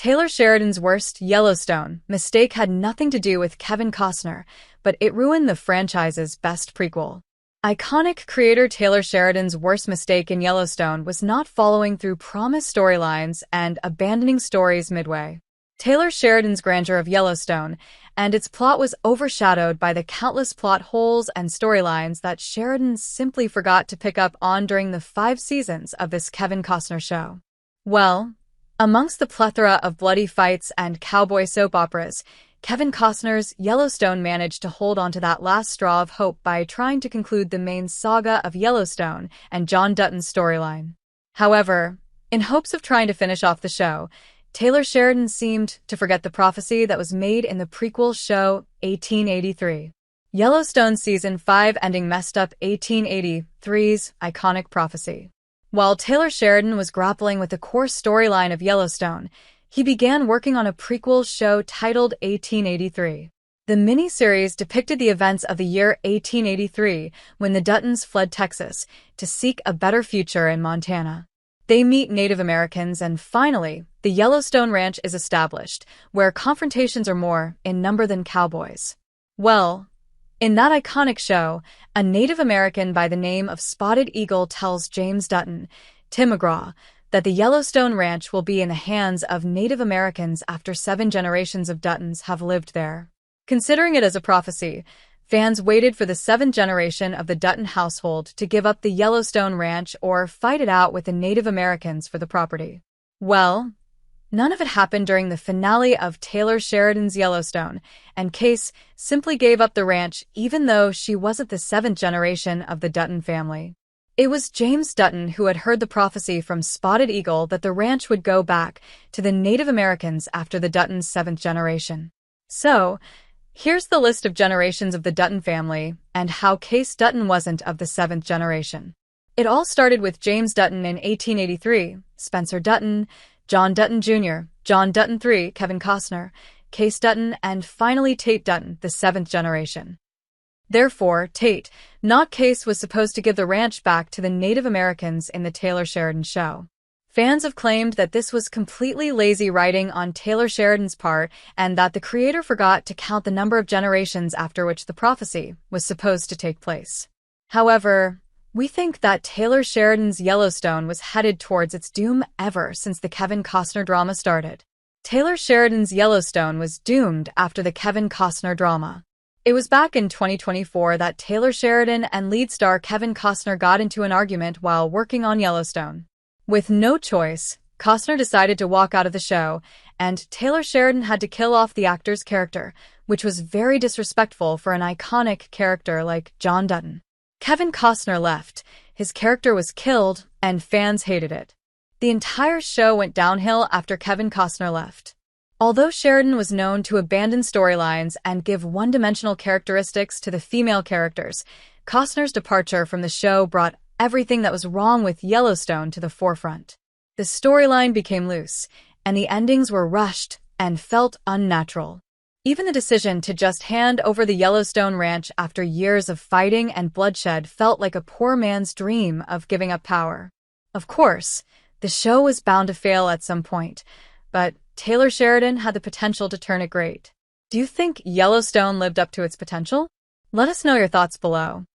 Taylor Sheridan's worst Yellowstone mistake had nothing to do with Kevin Costner, but it ruined the franchise's best prequel. Iconic creator Taylor Sheridan's worst mistake in Yellowstone was not following through promised storylines and abandoning stories midway. Taylor Sheridan's grandeur of Yellowstone and its plot was overshadowed by the countless plot holes and storylines that Sheridan simply forgot to pick up on during the 5 seasons of this Kevin Costner show. Well, amongst the plethora of bloody fights and cowboy soap operas, Kevin Costner's Yellowstone managed to hold onto that last straw of hope by trying to conclude the main saga of Yellowstone and John Dutton's storyline. However, in hopes of trying to finish off the show, Taylor Sheridan seemed to forget the prophecy that was made in the prequel show 1883. Yellowstone Season 5 ending messed up 1883's iconic prophecy. While Taylor Sheridan was grappling with the core storyline of Yellowstone, he began working on a prequel show titled 1883. The miniseries depicted the events of the year 1883 when the Duttons fled Texas to seek a better future in Montana. They meet Native Americans and finally, the Yellowstone Ranch is established, where confrontations are more in number than cowboys. Well, in that iconic show, a Native American by the name of Spotted Eagle tells James Dutton, Tim McGraw, that the Yellowstone Ranch will be in the hands of Native Americans after 7 generations of Duttons have lived there. Considering it as a prophecy, fans waited for the 7th generation of the Dutton household to give up the Yellowstone Ranch or fight it out with the Native Americans for the property. Well, none of it happened during the finale of Taylor Sheridan's Yellowstone, and Case simply gave up the ranch even though she wasn't the 7th generation of the Dutton family. It was James Dutton who had heard the prophecy from Spotted Eagle that the ranch would go back to the Native Americans after the Duttons' 7th generation. So, here's the list of generations of the Dutton family and how Case Dutton wasn't of the 7th generation. It all started with James Dutton in 1883, Spencer Dutton, John Dutton Jr., John Dutton III, Kevin Costner, Case Dutton, and finally Tate Dutton, the 7th generation. Therefore, Tate, not Case, was supposed to give the ranch back to the Native Americans in the Taylor Sheridan show. Fans have claimed that this was completely lazy writing on Taylor Sheridan's part and that the creator forgot to count the number of generations after which the prophecy was supposed to take place. However, we think that Taylor Sheridan's Yellowstone was headed towards its doom ever since the Kevin Costner drama started. Taylor Sheridan's Yellowstone was doomed after the Kevin Costner drama. It was back in 2024 that Taylor Sheridan and lead star Kevin Costner got into an argument while working on Yellowstone. With no choice, Costner decided to walk out of the show, and Taylor Sheridan had to kill off the actor's character, which was very disrespectful for an iconic character like John Dutton. Kevin Costner left, his character was killed, and fans hated it. The entire show went downhill after Kevin Costner left. Although Sheridan was known to abandon storylines and give one-dimensional characteristics to the female characters, Costner's departure from the show brought everything that was wrong with Yellowstone to the forefront. The storyline became loose, and the endings were rushed and felt unnatural. Even the decision to just hand over the Yellowstone Ranch after years of fighting and bloodshed felt like a poor man's dream of giving up power. Of course, the show was bound to fail at some point, but Taylor Sheridan had the potential to turn it great. Do you think Yellowstone lived up to its potential? Let us know your thoughts below.